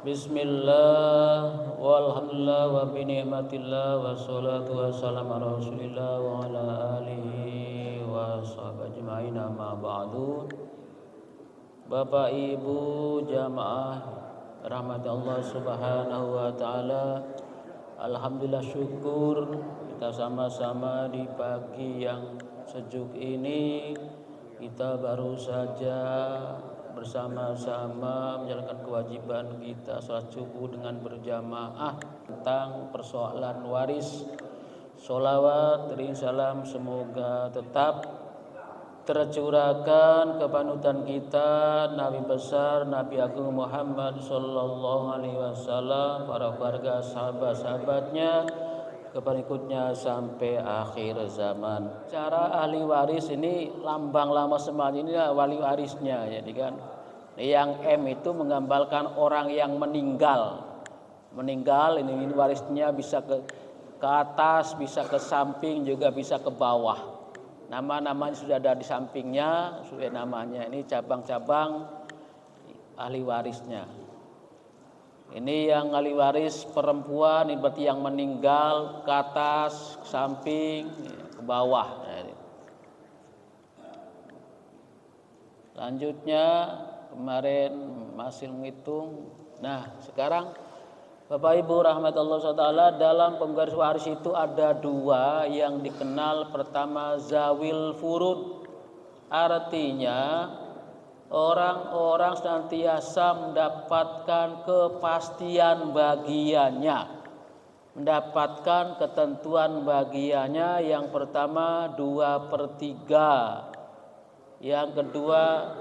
Bismillah walhamdulillah wa bini'matillah wassalatu wassalamu ala rasulillah wa ala alihi wa sahbihi ajma'in, amma ba'du. Bapak Ibu jamaah rahmat Allah subhanahu wa ta'ala, alhamdulillah syukur kita sama-sama di pagi yang sejuk ini kita baru saja bersama-sama menjalankan kewajiban kita salat subuh dengan berjamaah tentang persoalan waris. Sholawat dan salam semoga tetap tercurahkan ke panutan kita Nabi besar Nabi Agung Muhammad sallallahu alaihi wasallam, para keluarga, sahabat-sahabatnya, keberikutnya sampai akhir zaman. Cara ahli waris ini lambang lama semuanya ini wali warisnya, jadi kan. Yang M itu menggambarkan orang yang meninggal. Meninggal ini warisnya bisa ke atas, bisa ke samping, juga bisa ke bawah. Nama-namanya sudah ada di sampingnya, sudah namanya. Ini cabang-cabang ahli warisnya. Ini yang ahli waris perempuan, ini berarti yang meninggal, ke atas, ke samping, ke bawah. Selanjutnya kemarin masih menghitung. Nah sekarang Bapak Ibu rahmatullah SWT, dalam penggaris waris itu ada dua yang dikenal. Pertama zawil furud, artinya orang-orang senantiasa mendapatkan kepastian bagiannya, mendapatkan ketentuan bagiannya. Yang pertama 2/3, yang kedua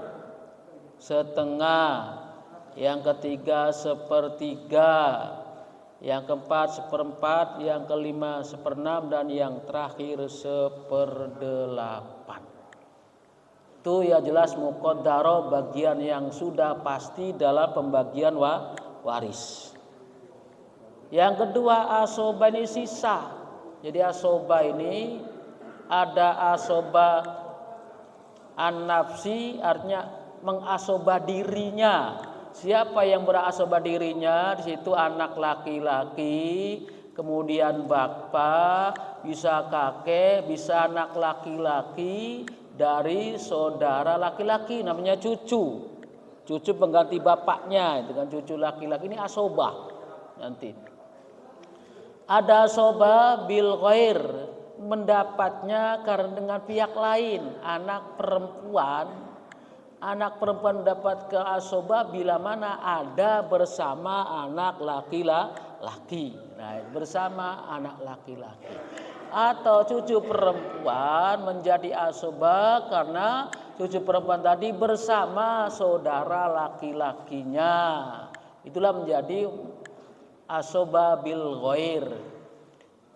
setengah, yang ketiga 1/3, yang keempat 1/4, yang kelima 1/6, dan yang terakhir 1/8. Itu ya jelas muqaddaro, bagian yang sudah pasti dalam pembagian waris. Yang kedua asoba ini sisa. Jadi asoba ini ada asoba an-nafsi, artinya mengasoba dirinya. Siapa yang berasoba dirinya? Di situ anak laki-laki, kemudian bapak, bisa kakek, bisa anak laki-laki dari saudara laki-laki, namanya cucu pengganti bapaknya, dengan cucu laki-laki ini asobah. Nanti ada asobah bil ghair, mendapatnya karena dengan pihak lain. Anak perempuan mendapat ke asobah bila mana ada bersama anak laki-laki. Nah, bersama anak laki-laki. Atau cucu perempuan menjadi asobah karena cucu perempuan tadi bersama saudara laki-lakinya. Itulah menjadi asobah bil ghair.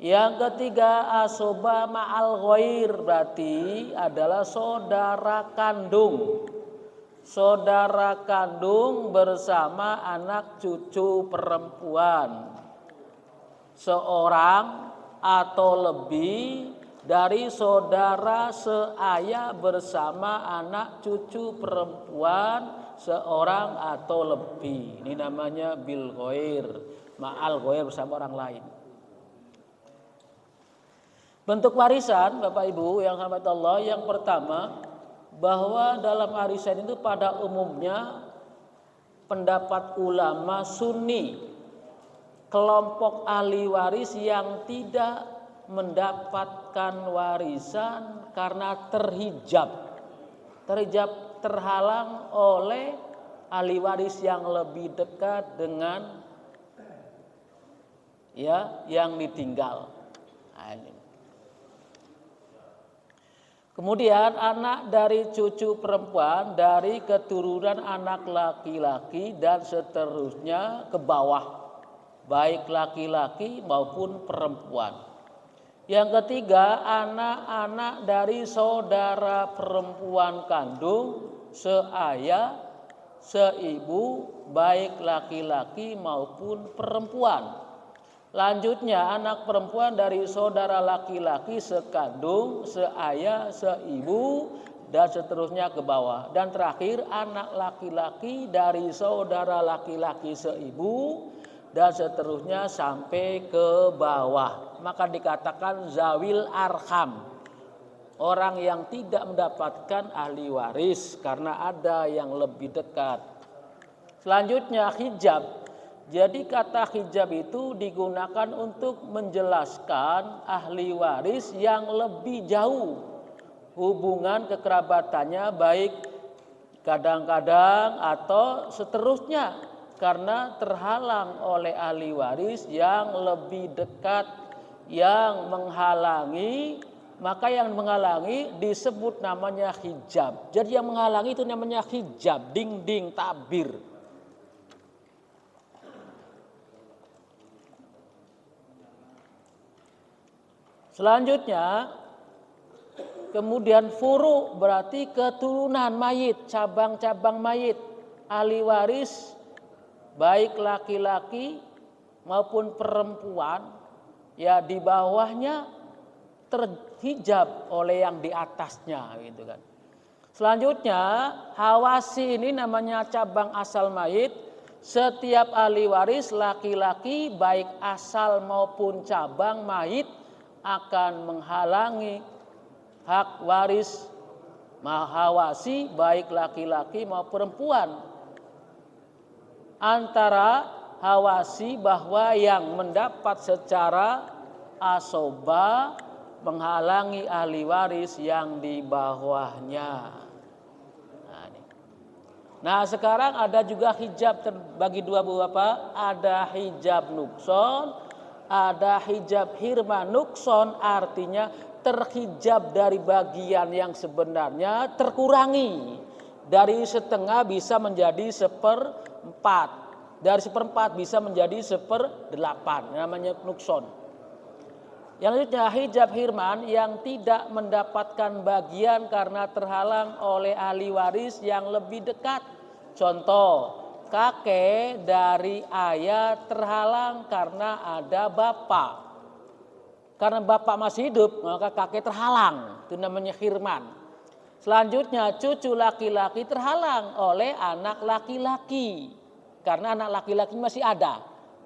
Yang ketiga asobah ma'al ghair, berarti adalah saudara kandung. Saudara kandung bersama anak cucu perempuan. Seorang atau lebih dari saudara seayah bersama anak cucu perempuan seorang atau lebih. Ini namanya bil ghair, ma'al ghair, bersama orang lain. Bentuk warisan Bapak Ibu yang rahmat Allah, yang pertama bahwa dalam warisan itu pada umumnya pendapat ulama Sunni, kelompok ahli waris yang tidak mendapatkan warisan karena terhalang oleh ahli waris yang lebih dekat dengan yang ditinggal. Kemudian anak dari cucu perempuan, dari keturunan anak laki-laki dan seterusnya ke bawah, baik laki-laki maupun perempuan. Yang ketiga anak-anak dari saudara perempuan kandung, seayah, seibu, baik laki-laki maupun perempuan. Lanjutnya anak perempuan dari saudara laki-laki sekandung, seayah, seibu, dan seterusnya ke bawah. Dan terakhir anak laki-laki dari saudara laki-laki seibu dan seterusnya sampai ke bawah. Maka dikatakan zawil arham, orang yang tidak mendapatkan ahli waris karena ada yang lebih dekat. Selanjutnya hijab. Jadi kata hijab itu digunakan untuk menjelaskan ahli waris yang lebih jauh hubungan kekerabatannya, baik kadang-kadang atau seterusnya, karena terhalang oleh ahli waris yang lebih dekat yang menghalangi. Maka yang menghalangi disebut namanya hijab. Jadi yang menghalangi itu namanya hijab, dinding tabir. Selanjutnya, kemudian furu berarti keturunan mayit, cabang-cabang mayit. Ahli waris baik laki-laki maupun perempuan, ya di bawahnya terhijab oleh yang di atasnya, gitu kan. Selanjutnya, hawasi ini namanya cabang asal mayit. Setiap ahli waris laki-laki baik asal maupun cabang mayit akan menghalangi hak waris hawasi baik laki-laki maupun perempuan. Antara hawasi bahwa yang mendapat secara asoba menghalangi ahli waris yang di bawahnya. Nah sekarang ada juga hijab terbagi dua beberapa. Ada hijab nukson, ada hijab hirman. Nukson artinya terhijab dari bagian yang sebenarnya, terkurangi dari setengah bisa menjadi seperempat, dari seperempat bisa menjadi seperdelapan, namanya nukson. Yang selanjutnya hijab hirman yang tidak mendapatkan bagian karena terhalang oleh ahli waris yang lebih dekat. Contoh, kakek dari ayah terhalang karena ada bapak. Karena bapak masih hidup, maka kakek terhalang. Itu namanya hirman. Selanjutnya cucu laki-laki terhalang oleh anak laki-laki. Karena anak laki-laki masih ada,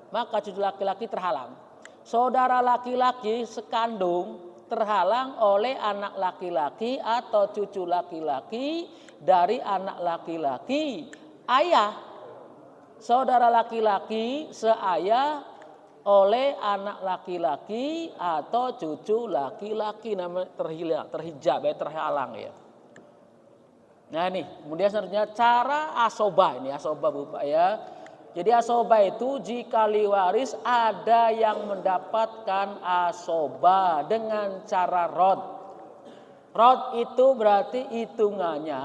maka cucu laki-laki terhalang. Saudara laki-laki sekandung terhalang oleh anak laki-laki atau cucu laki-laki dari anak laki-laki ayah. Saudara laki-laki seayah oleh anak laki-laki atau cucu laki-laki, namanya terhijab, terhalang ya. Nah ini kemudian selanjutnya cara asoba, ini asoba Bapak ya. Jadi asoba itu jika ahli waris ada yang mendapatkan asoba dengan cara rod. Rod itu berarti hitungannya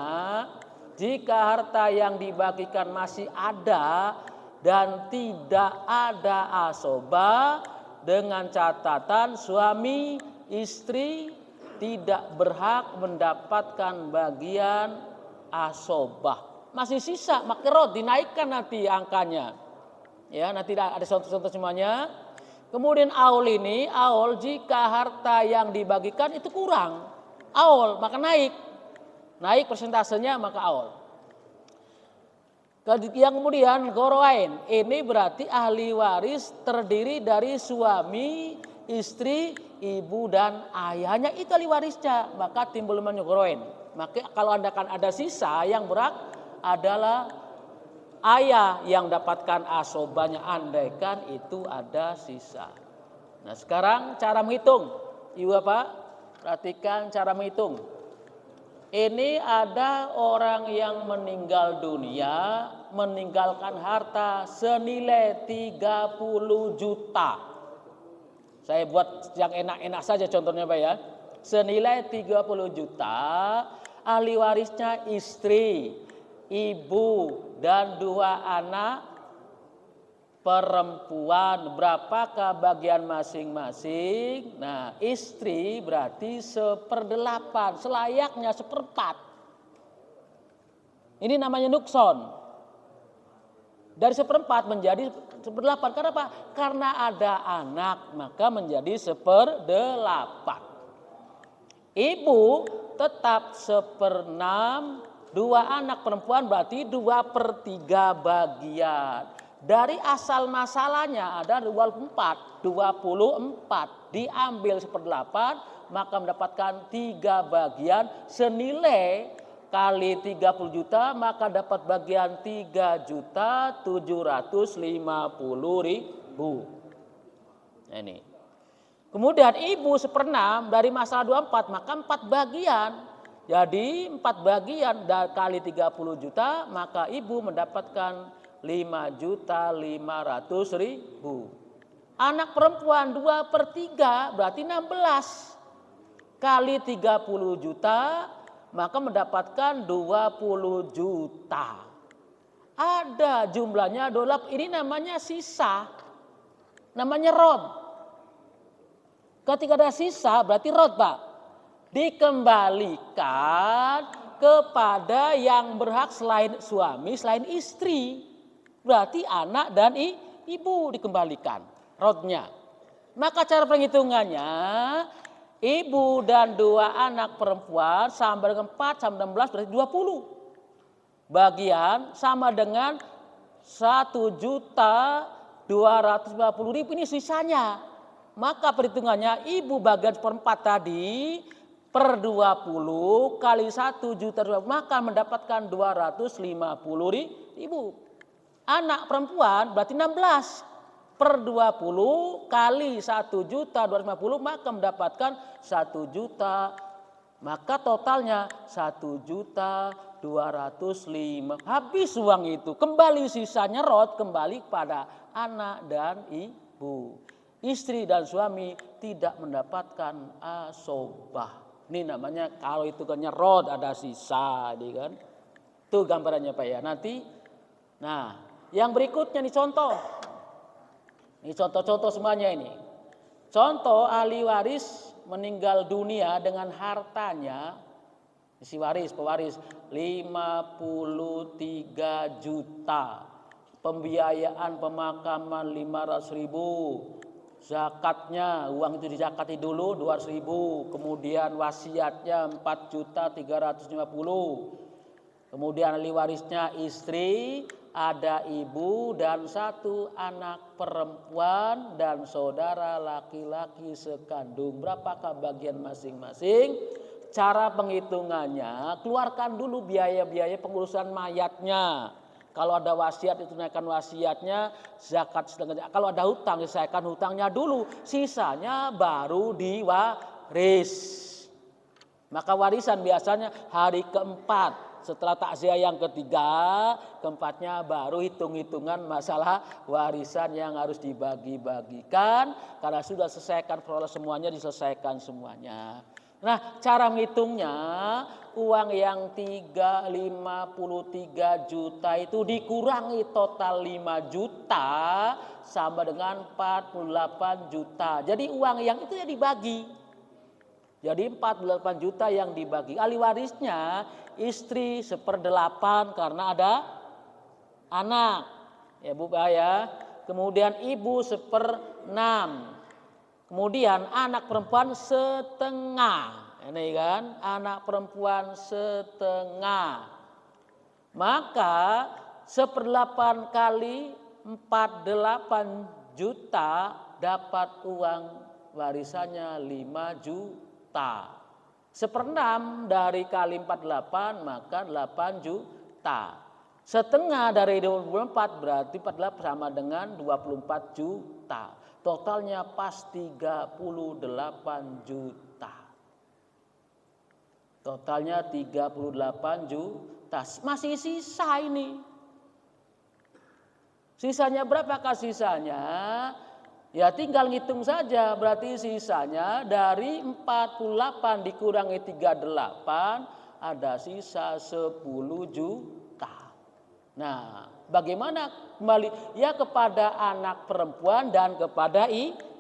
jika harta yang dibagikan masih ada dan tidak ada asoba, dengan catatan suami istri tidak berhak mendapatkan bagian asobah. Masih sisa, maka rod dinaikkan nanti angkanya. Ya, nanti ada contoh-contoh semuanya. Kemudian aul ini, aul jika harta yang dibagikan itu kurang, aul maka naik. Naik persentasenya maka aul. Yang kemudian goroain, ini berarti ahli waris terdiri dari suami, istri, ibu dan ayahnya, itu ahli warisnya, maka timbul namanya goroain. Maka kalau ada sisa yang berhak adalah ayah yang dapatkan asobanya, andaikan itu ada sisa. Nah sekarang cara menghitung, ibu bapak perhatikan cara menghitung. Ini ada orang yang meninggal dunia meninggalkan harta senilai 30 juta. Saya buat yang enak-enak saja contohnya Pak ya. Senilai 30 juta, ahli warisnya istri, ibu dan 2 anak perempuan. Berapakah bagian masing-masing? Nah istri berarti 1/8, selayaknya 1/4. Ini namanya nukson. Dari 1/4 menjadi 1/8. Kenapa? Karena ada anak maka menjadi 1/8. Ibu tetap 1/6. 2 anak perempuan berarti 2/3 bagian. Dari asal masalahnya ada 24 diambil 1/8 maka mendapatkan 3 bagian senilai kali 30 juta maka dapat bagian 3.750.000. Nah, ini. Kemudian ibu 1/6 dari masalah 24 maka 4 bagian. Jadi 4 bagian kali 30 juta maka ibu mendapatkan 5.500.000. Anak perempuan 2/3 berarti 16 kali 30 juta maka mendapatkan 20 juta. Ada jumlahnya dolap, ini namanya sisa. Namanya rod. Ketika ada sisa berarti rod, Pak. Dikembalikan kepada yang berhak selain suami, selain istri. Berarti anak dan ibu dikembalikan rodnya. Maka cara perhitungannya, ibu dan 2 anak perempuan sama dengan 4 sama 16 berarti 20. Bagian sama dengan 1.250.000 ini sisanya. Maka perhitungannya ibu bagian 1/4 tadi per 20 kali 1 juta maka mendapatkan 250.000. Anak perempuan berarti 16 per 20 kali 1.250.000 maka mendapatkan 1 juta. Maka totalnya 1.205.000. Habis uang itu kembali sisanya rod kembali kepada anak dan ibu. Istri dan suami tidak mendapatkan asobah. Ini namanya kalau itu kan rod ada sisa, kan? Itu gambarannya Pak ya. Nanti, nah yang berikutnya nih contoh. Ini contoh-contoh semuanya ini. Contoh ahli waris meninggal dunia dengan hartanya, si waris, pewaris 53 juta. Pembiayaan pemakaman 500.000. Zakatnya, uang itu dizakati dulu 200.000, kemudian wasiatnya 4.350.000. Kemudian ahli warisnya istri, ada ibu dan 1 anak perempuan dan saudara laki-laki sekandung. Berapakah bagian masing-masing? Cara penghitungannya, keluarkan dulu biaya-biaya pengurusan mayatnya. Kalau ada wasiat itu naikkan wasiatnya, zakat setengah. Kalau ada hutang diselesaikan hutangnya dulu, sisanya baru diwaris. Maka warisan biasanya hari keempat setelah takziah yang ketiga, keempatnya baru hitung-hitungan masalah warisan yang harus dibagi-bagikan. Karena sudah selesaikan proses semuanya, diselesaikan semuanya. Nah, cara menghitungnya, uang yang 53 juta itu dikurangi total 5 juta sama dengan 48 juta. Jadi uang yang itu ya dibagi. Jadi 48 juta yang dibagi. Ahli warisnya istri 1/8 karena ada anak. Ya Bu ya. Kemudian ibu 1/6. Kemudian anak perempuan 1/2, ini kan anak perempuan 1/2. Maka 1/8 kali 48 juta dapat uang warisannya 5 juta. 1/6 dari kali 48 maka 8 juta. 1/2 dari 24 berarti 48 sama dengan 24 juta. Totalnya pas 38 juta. Totalnya 38 juta. Masih sisa ini. Sisanya berapakah sisanya? Ya tinggal ngitung saja. Berarti sisanya dari 48 dikurangi 38 ada sisa 10 juta. Nah, bagaimana kembali? Ya kepada anak perempuan dan kepada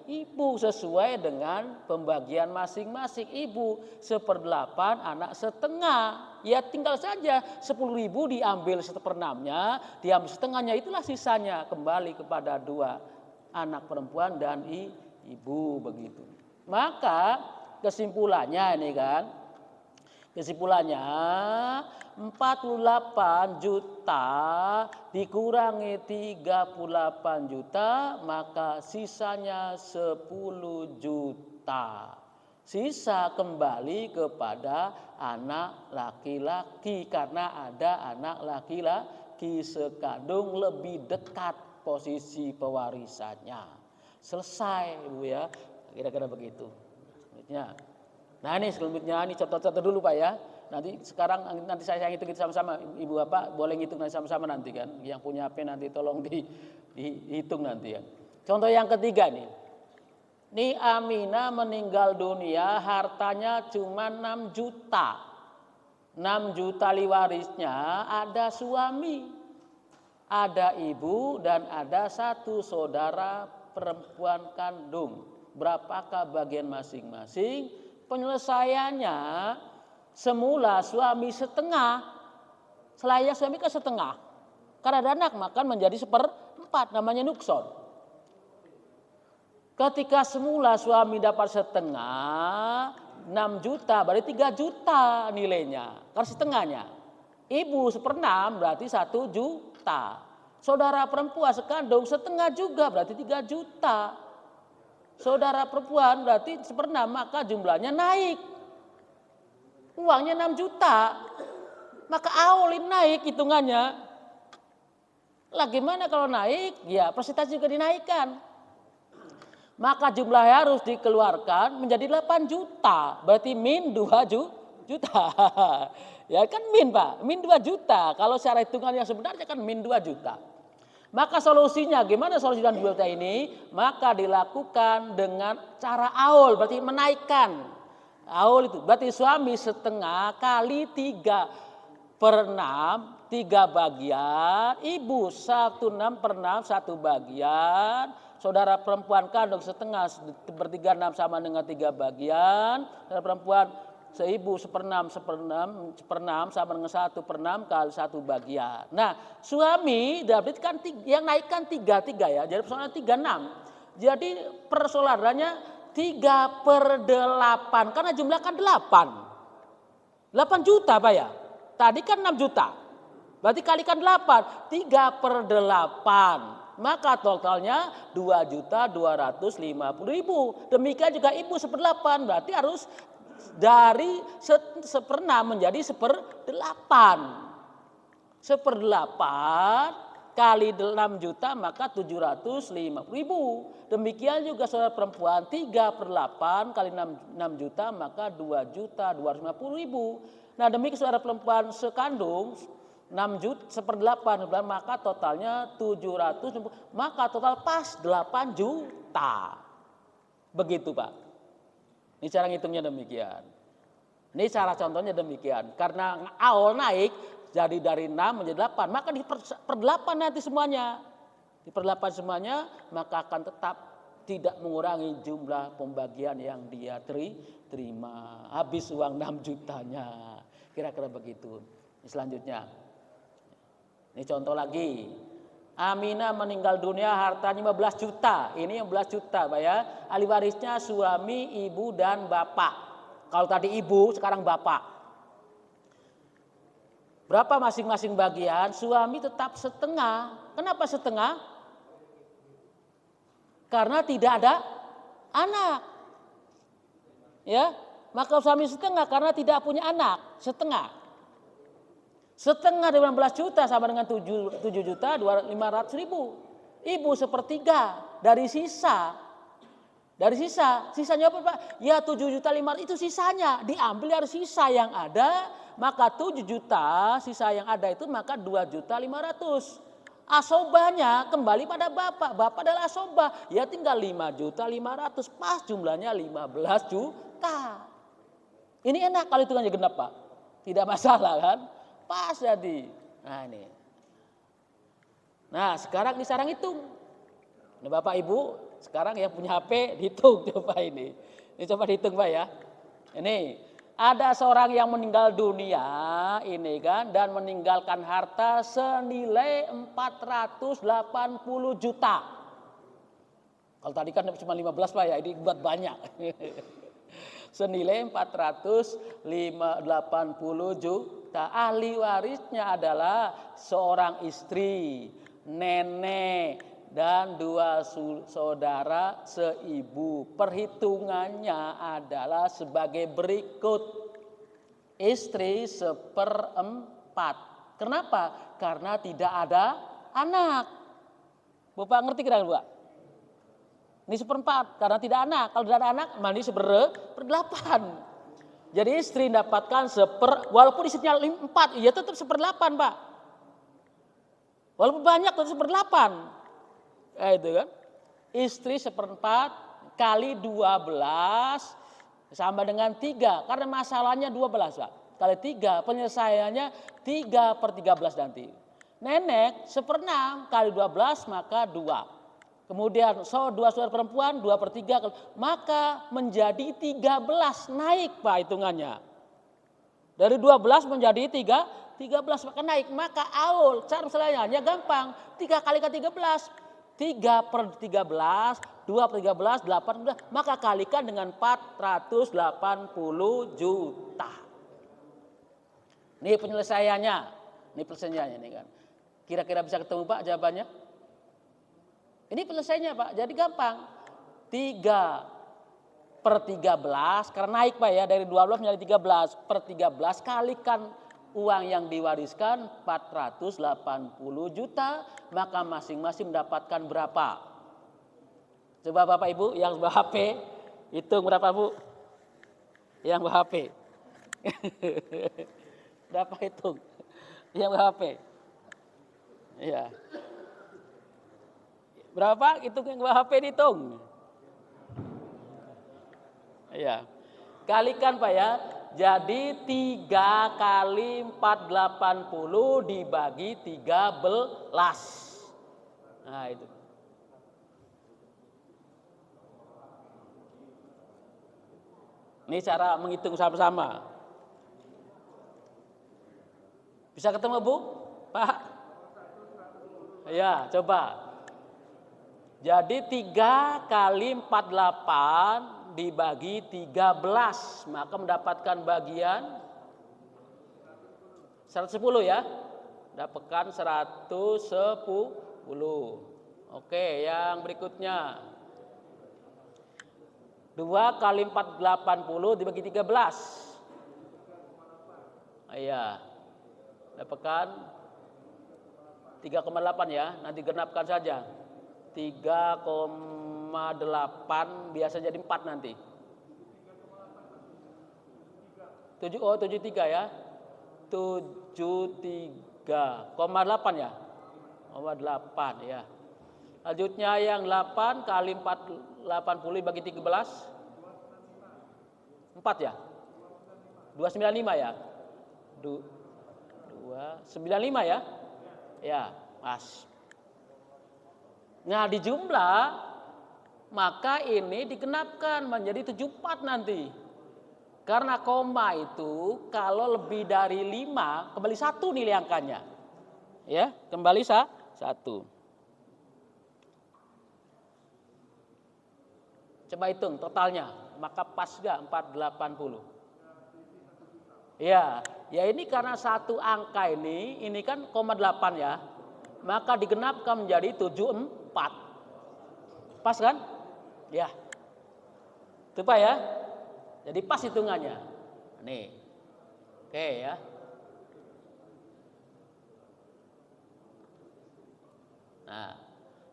ibu sesuai dengan pembagian masing-masing. Ibu 1/8, anak 1/2. Ya tinggal saja 10.000 diambil 1/6-nya, diambil 1/2-nya itulah sisanya kembali kepada 2 anak perempuan dan ibu begitu. Maka kesimpulannya ini kan. Kesimpulannya 48 juta dikurangi 38 juta maka sisanya 10 juta. Sisa kembali kepada anak laki-laki karena ada anak laki-laki sekandung lebih dekat posisi pewarisannya. Selesai Ibu ya, kira-kira begitu. Nah ini selanjutnya, ini contoh-contoh dulu Pak ya. Nanti saya hitung sama-sama, Ibu Bapak boleh ngitung sama-sama nanti kan. Yang punya HP nanti tolong dihitung nanti ya. Contoh yang ketiga nih. Ini Aminah meninggal dunia hartanya cuma 6 juta. 6 juta warisnya ada suami, ada ibu dan ada satu saudara perempuan kandung. Berapakah bagian masing-masing? Penyelesaiannya semula suami setengah, selaya suami kan setengah. Karena ada anak makan menjadi 1/4, namanya nukson. Ketika semula suami dapat setengah, 6 juta berarti 3 juta nilainya. Karena setengahnya. Ibu 1/6 berarti 1 juta. Saudara perempuan sekandung setengah juga berarti 3 juta. Saudara perempuan berarti 1/6 maka jumlahnya naik. Uangnya 6 juta. Maka awalin naik hitungannya. Lah gimana kalau naik? Ya persentase juga dinaikkan. Maka jumlahnya harus dikeluarkan menjadi 8 juta. Berarti min 2 juta. Ya kan min Pak, min 2 juta. Kalau secara hitungan yang sebenarnya kan min 2 juta. Maka solusinya gimana solusi dan 2 juta ini? Maka dilakukan dengan cara aul, berarti menaikkan. Aul itu berarti suami setengah kali 3/6, 3 bagian. Ibu 1/6/6, 1 bagian. Saudara perempuan kandung setengah /3/6 sama dengan 3 bagian. Saudara perempuan seibu 1/6 sama dengan 1/6 kali 1 bagian. Nah suami berarti kan yang naikkan 3 ya. Jadi persoalannya 36. Jadi persaudaranya 3/8 karena jumlah kan 8 juta Pak ya. Tadi kan 6 juta. Berarti kalikan 8, 3/8. Maka totalnya 2.250.000. Demikian juga ibu 1/8 berarti harus dari 1/6 menjadi 1/8. 1/8 kali 6 juta maka 750.000. Demikian juga saudara perempuan 3/8 kali 6 juta maka 2.250.000. Nah demikian saudara perempuan sekandung 6 juta 1/8 maka totalnya 700, maka total pas 8 juta. Begitu Pak. Ini cara ngitungnya demikian. Ini cara contohnya demikian. Karena awal naik jadi dari 6 menjadi 8, maka diper8 nanti semuanya. Diper8 semuanya maka akan tetap tidak mengurangi jumlah pembagian yang dia terima. Habis uang 6 jutanya. Kira-kira begitu. Ini selanjutnya. Ini contoh lagi. Aminah meninggal dunia hartanya 15 juta. Ini 15 juta Pak ya. Ahli warisnya suami, ibu dan bapak. Kalau tadi ibu sekarang bapak. Berapa masing-masing bagian? Suami tetap setengah. Kenapa setengah? Karena tidak ada anak. Ya, maka suami setengah karena tidak punya anak. Setengah. Setengah dari 16 juta sama dengan 7.500.000. Ibu 1/3 dari sisa. Dari sisanya apa Pak? Ya 7.500.000 itu sisanya. Diambil dari sisa yang ada, maka 7 juta sisa yang ada itu maka 2.500.000. Asobahnya kembali pada bapak. Bapak adalah asobah. Ya tinggal 5.500.000. Pas jumlahnya 15 juta. Ini enak kalau hitungannya genap Pak. Tidak masalah kan? Pas jadi. Nah ini. Nah sekarang hitung. Ini Bapak Ibu sekarang yang punya HP dihitung coba ini. Ini coba dihitung Pak ya. Ini ada seorang yang meninggal dunia ini kan dan meninggalkan harta senilai 480 juta. Kalau tadi kan cuma 15 Pak ya, ini buat banyak. senilai 480 juta. Ahli warisnya adalah seorang istri, nenek, dan 2 saudara seibu. Perhitungannya adalah sebagai berikut. Istri 1/4. Kenapa? Karena tidak ada anak. Bapak ngerti kira-kira? Ini 1/4 karena tidak anak. Kalau tidak ada anak, mandi 1/8. Jadi istri mendapatkan walaupun istrinya 4, ya tetap 1/8, Pak. Walaupun banyak tetap 1/8. Itu kan. Istri 1/4 kali 12 sama dengan 3. Karena masalahnya 12, Pak. Kali 3, penyelesaiannya 3/13 nanti. Nenek 1/6 kali 12 maka 2. Kemudian 2 saudara perempuan 2/3 maka menjadi 13, naik Pak hitungannya. Dari 12 menjadi 13 maka naik. Maka cara selesainya gampang. 3 kali ke 13. 3/13, 2/13, 8, maka kalikan dengan 480 juta. Ini penyelesaiannya. Ini penyelesaiannya nih kan. Kira-kira bisa ketemu Pak jawabannya? Ini penyelesaiannya Pak. Jadi gampang. 3/13 karena naik Pak ya dari 12 menjadi 13/13 kalikan uang yang diwariskan 480 juta, maka masing-masing mendapatkan berapa? Coba Bapak Ibu yang bawa HP, hitung berapa Bu? Yang bawa HP. Berapa hitung? Yang bawa HP. Iya. Berapa? Hitung yang bawa HP dihitung. Iya. Kalikan Pak ya. Jadi 3 kali 480 dibagi 13. Nah itu. Ini cara menghitung sama-sama. Bisa ketemu Bu? Pak? Ya coba. Jadi 3 kali 48 dibagi 13 maka mendapatkan bagian 110 ya. Dapatkan 110. Oke, yang berikutnya 2 kali 480 dibagi 13. Iya. Dapatkan 3,8 ya. Nanti genapkan saja. 3,8 biasa jadi 4 nanti. 73 ya. 73,8 ya. 0,8 ya. Lanjutnya yang 8 kali 480 bagi 13. 4 ya. 295 ya. 295 ya. Ya, pas. Nah di jumlah maka ini digenapkan menjadi 74 nanti. Karena koma itu kalau lebih dari 5 kembali 1 nilai angkanya. Ya, kembali 1. Coba hitung totalnya, maka pas gak 480? Ya ini karena satu angka ini kan 0,8 ya. Maka digenapkan menjadi 74. Pas kan? Ya. Itu Pak ya. Jadi pas hitungannya. Nih. Oke ya. Nah,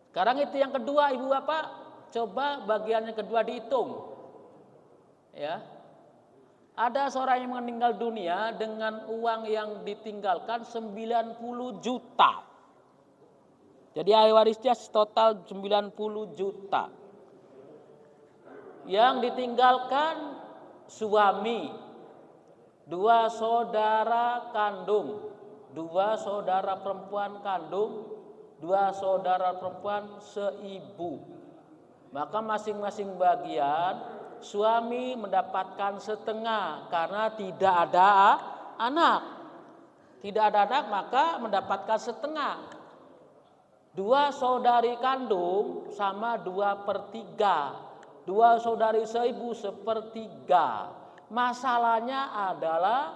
sekarang itu yang kedua Ibu Bapak, coba bagian yang kedua dihitung. Ya. Ada seorang yang meninggal dunia dengan uang yang ditinggalkan 90 juta. Jadi ahli warisnya total 90 juta. Yang ditinggalkan suami, 2 saudara kandung, 2 saudara perempuan kandung, 2 saudara perempuan seibu. Maka masing-masing bagian suami mendapatkan setengah karena tidak ada anak. Tidak ada anak maka mendapatkan setengah. 2 saudari kandung sama 2/3. 2 saudari seibu sepertiga. Masalahnya adalah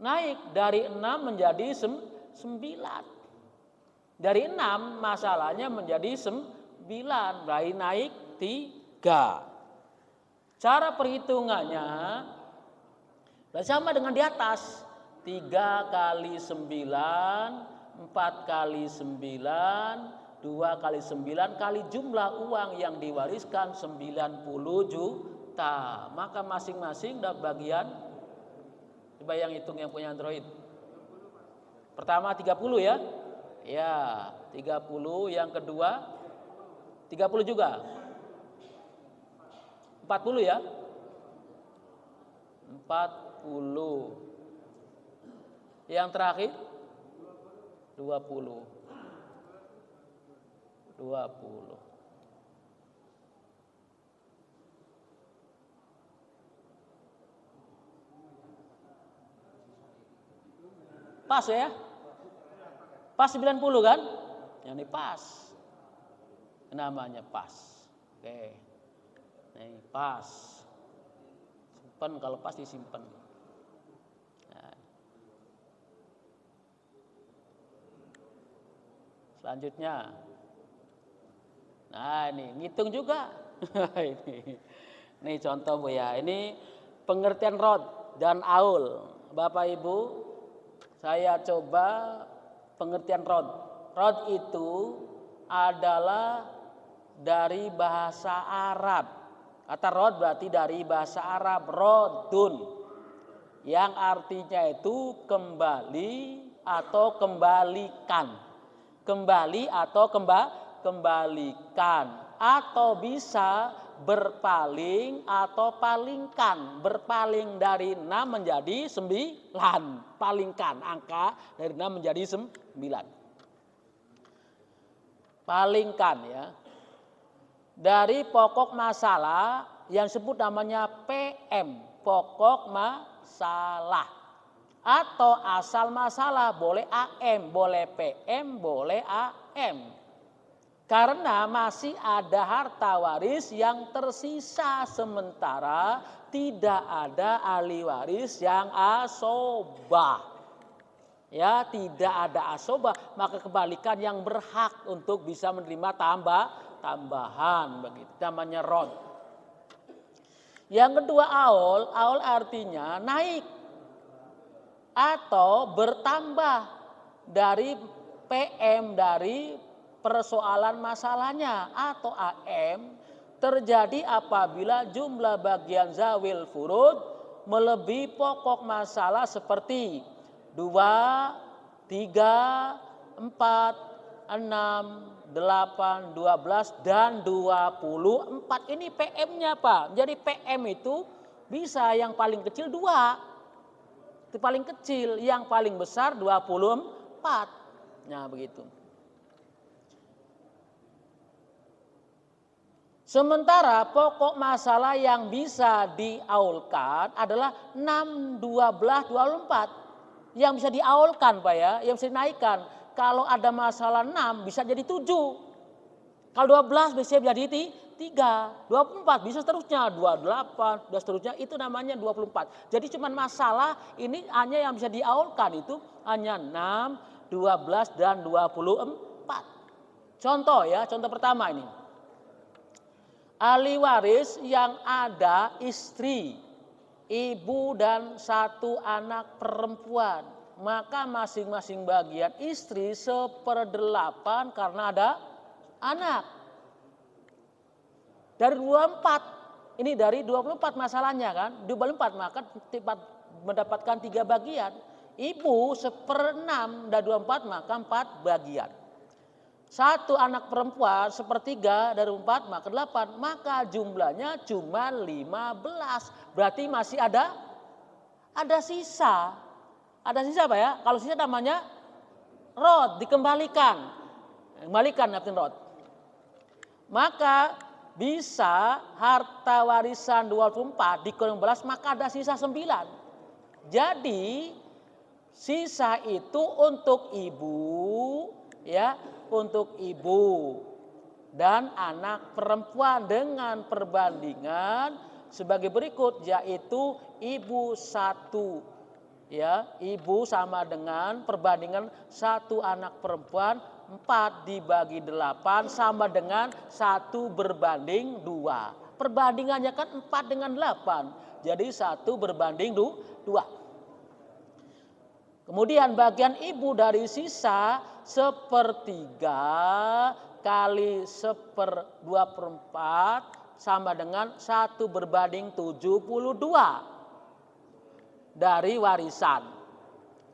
naik dari 6 menjadi 9. Dari 6 masalahnya menjadi 9, berarti naik 3. Cara perhitungannya sama dengan di atas. 3 kali 9, 4 kali 9, 2 kali 9 kali jumlah uang yang diwariskan 90 juta. Maka masing-masing dapat bagian. Coba yang hitung yang punya Android. Pertama 30 ya. Ya, 30. Yang kedua 30 juga. 40 ya. 40. Yang terakhir 20. Pas ya? Pas 90 kan? Yang ini pas. Namanya pas. Oke. Nih pas. Simpen, kalau pas disimpan. Nah. Selanjutnya. Nah ini ngitung juga. Ini contoh Bu ya. Ini pengertian rod dan aul. Bapak Ibu, saya coba pengertian rod. Rod itu adalah dari bahasa Arab. Kata rod berarti dari bahasa Arab rodun. Yang artinya itu kembali atau kembalikan. Kembali atau kembalikan. Atau bisa berpaling atau palingkan. Berpaling dari 6 menjadi 9. Palingkan angka dari 6 menjadi 9. Palingkan ya. Dari pokok masalah yang disebut namanya PM. Pokok masalah. Atau asal masalah boleh AM, boleh PM, boleh AM. Karena masih ada harta waris yang tersisa sementara tidak ada ahli waris yang asobah. Ya, tidak ada asobah, maka kebalikan yang berhak untuk bisa menerima tambahan begitu. Namanya rod. Yang kedua aul artinya naik atau bertambah dari PM dari persoalan masalahnya, atau AM terjadi apabila jumlah bagian zawil furud melebihi pokok masalah seperti 2, 3, 4, 6, 8, 12 dan 24. Ini PM-nya Pak. Jadi PM itu bisa yang paling kecil 2. Itu paling kecil, yang paling besar 24. Nah, begitu. Sementara pokok masalah yang bisa diaulkan adalah 6, 12, 24. Yang bisa diaulkan Pak ya, yang bisa dinaikkan. Kalau ada masalah 6 bisa jadi 7. Kalau 12 bisa jadi 3. 24 bisa seterusnya, 28 dan seterusnya, itu namanya 24. Jadi cuma masalah ini hanya yang bisa diaulkan itu hanya 6, 12 dan 24. Contoh ya, contoh pertama ini. Ahli waris yang ada istri, ibu dan 1 anak perempuan. Maka masing-masing bagian istri 1/8 karena ada anak. Dari 24, ini dari 24 masalahnya kan. 24 maka mendapatkan 3 bagian. Ibu 1/6 dan 24 maka 4 bagian. 1 anak perempuan 1/3 dari 4 maka 8. Maka jumlahnya cuma 15. Berarti masih ada sisa. Ada sisa Pak ya? Kalau sisa namanya rod, dikembalikan. Kembalikan artinya rod. Maka bisa harta warisan 24 dikurang 12 maka ada sisa 9. Jadi sisa itu untuk ibu ya, untuk ibu. dan anak perempuan dengan perbandingan sebagai berikut, yaitu ibu 1, ya, ibu sama dengan perbandingan 1 anak perempuan 4 dibagi 8 sama dengan 1 berbanding 2. Perbandingannya kan 4 dengan 8, jadi 1 berbanding 2. Kemudian bagian ibu dari sisa 1/3 kali 1/2/4 sama dengan 1 berbanding 72 dari warisan.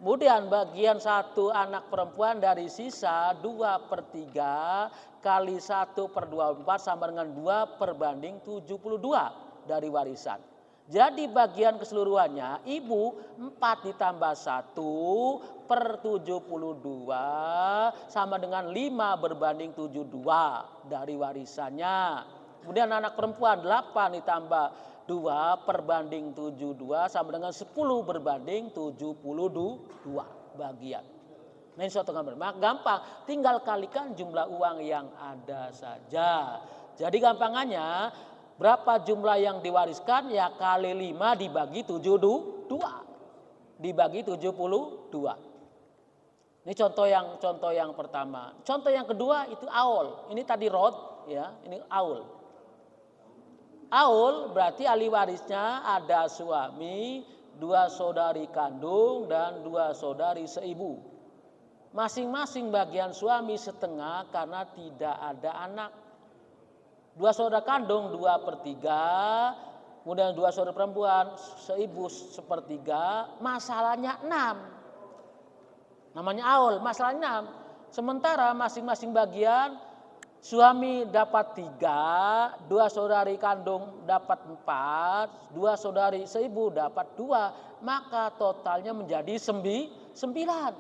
Kemudian bagian 1 anak perempuan dari sisa 2/3 kali 1/24 sama dengan 2 berbanding 72 dari warisan. Jadi bagian keseluruhannya ibu 4 ditambah 1 per 72 sama dengan 5 berbanding 72 dari warisannya. Kemudian anak perempuan 8 ditambah 2 perbanding 72 sama dengan 10 berbanding 72 bagian. Nah, ini suatu gambar. Maka gampang, tinggal kalikan jumlah uang yang ada saja. Jadi gampangannya berapa jumlah yang diwariskan, ya kali 5 dibagi 72. Dibagi 72. Ini contoh yang pertama. Contoh yang kedua itu aul. Ini tadi rod, ya, ini aul. Aul berarti ahli warisnya ada suami, 2 saudari kandung dan 2 saudari seibu. Masing-masing bagian suami setengah karena tidak ada anak. 2 saudara kandung 2/3, kemudian 2 saudara perempuan seibu 1/3, masalahnya 6. Namanya aul, masalahnya 6. Sementara masing-masing bagian suami dapat 3, 2 saudari kandung dapat 4, 2 saudari seibu dapat 2, maka totalnya menjadi 9.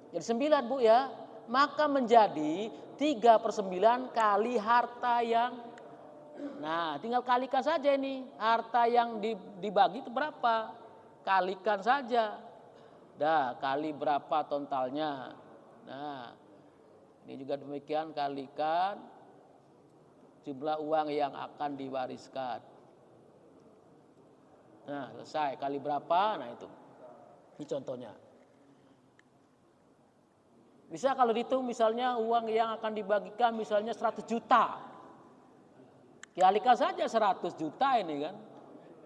Jadi 9 Bu ya, maka menjadi 3/9 kali harta yang, nah tinggal kalikan saja ini, harta yang dibagi itu berapa, kalikan saja, dah kali berapa totalnya. Nah ini juga demikian, kalikan jumlah uang yang akan diwariskan. Nah selesai, kali berapa, nah itu, ini contohnya. Bisa kalau dihitung misalnya uang yang akan dibagikan misalnya 100 juta. Kalikan saja 100 juta ini kan.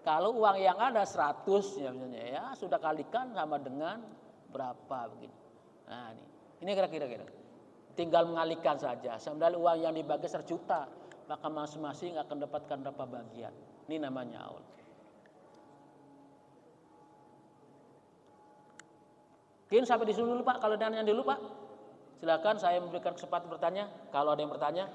Kalau uang yang ada 100 ya misalnya, ya sudah kalikan sama dengan berapa begini. Nah ini kira-kira. Tinggal mengalihkan saja. Sebenarnya uang yang dibagi 100 juta, maka masing-masing akan dapatkan berapa bagian. Ini namanya aul. Mungkin sampai di sini dulu Pak, kalau ada yang dulu Pak. Silakan, saya memberikan kesempatan bertanya kalau ada yang bertanya.